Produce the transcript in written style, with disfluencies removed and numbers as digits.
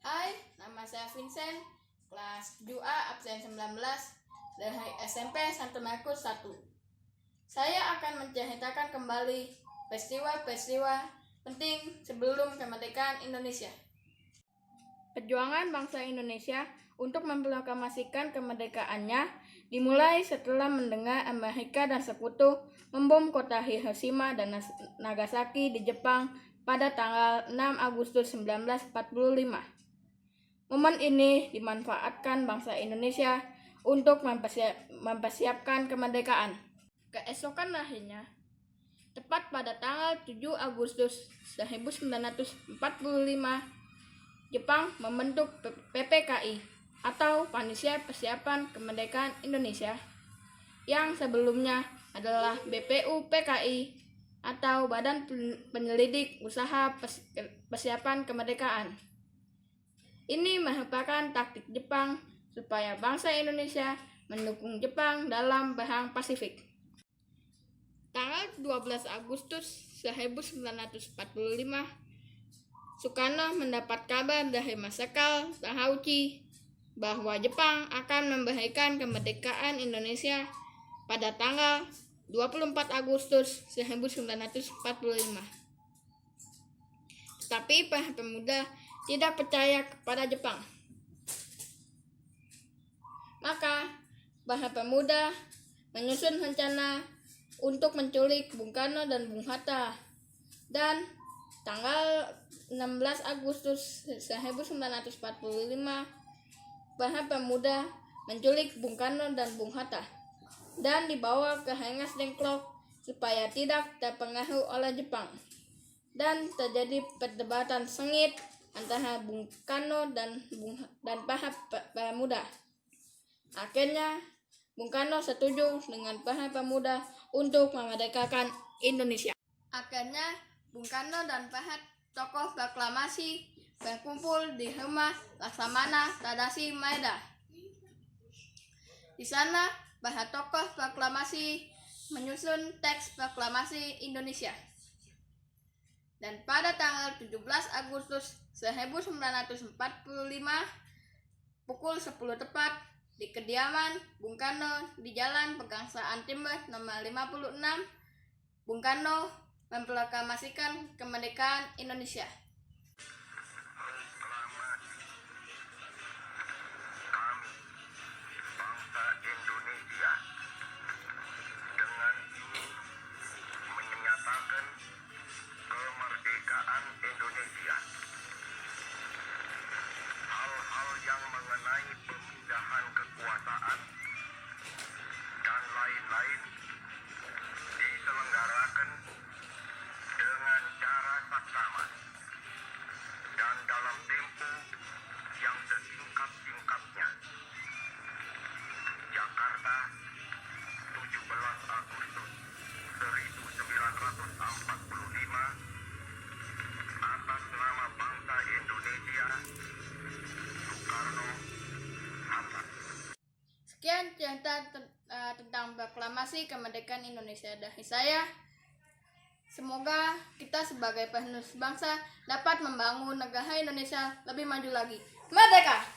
Hai, nama saya Vincent, kelas 7A, absen 19, dari SMP Santo Markus 1. Saya akan menceritakan kembali peristiwa-peristiwa penting sebelum kemerdekaan Indonesia. Perjuangan bangsa Indonesia untuk memproklamasikan kemerdekaannya dimulai setelah mendengar Amerika dan sekutu membom kota Hiroshima dan Nagasaki di Jepang pada tanggal 6 Agustus 1945. Momen ini dimanfaatkan bangsa Indonesia untuk mempersiapkan kemerdekaan. Keesokan harinya, tepat pada tanggal 7 Agustus 1945, Jepang membentuk PPKI atau Panitia Persiapan Kemerdekaan Indonesia yang sebelumnya adalah BPUPKI atau Badan Penyelidik Usaha Persiapan Kemerdekaan. Ini merupakan taktik Jepang supaya bangsa Indonesia mendukung Jepang dalam Perang Pasifik. Tanggal 12 Agustus 1945, Soekarno mendapat kabar dari Marskal Terauchi bahwa Jepang akan memberikan kemerdekaan Indonesia pada tanggal 24 Agustus 1945. Tetapi para pemuda tidak percaya kepada Jepang. Maka para pemuda menyusun rencana untuk menculik Bung Karno dan Bung Hatta. Dan tanggal 16 Agustus 1945, para pemuda menculik Bung Karno dan Bung Hatta dan dibawa ke Rengas Dengklok supaya tidak terpengaruh oleh Jepang. Dan terjadi perdebatan sengit antara Bung Karno dan para pemuda. Akhirnya Bung Karno setuju dengan para pemuda untuk memerdekakan Indonesia. Akhirnya Bung Karno dan para tokoh proklamasi berkumpul di rumah Laksamana Tadashi Maeda. Di sana para tokoh proklamasi menyusun teks proklamasi Indonesia. Dan pada tanggal 17 Agustus 1945, pukul 10 tepat, di kediaman Bung Karno di Jalan Pegangsaan Timur nomor 56, Bung Karno memproklamasikan kemerdekaan Indonesia. Sekian cerita tentang proklamasi kemerdekaan Indonesia dari saya. Semoga kita sebagai penerus bangsa dapat membangun negara Indonesia lebih maju lagi. Merdeka!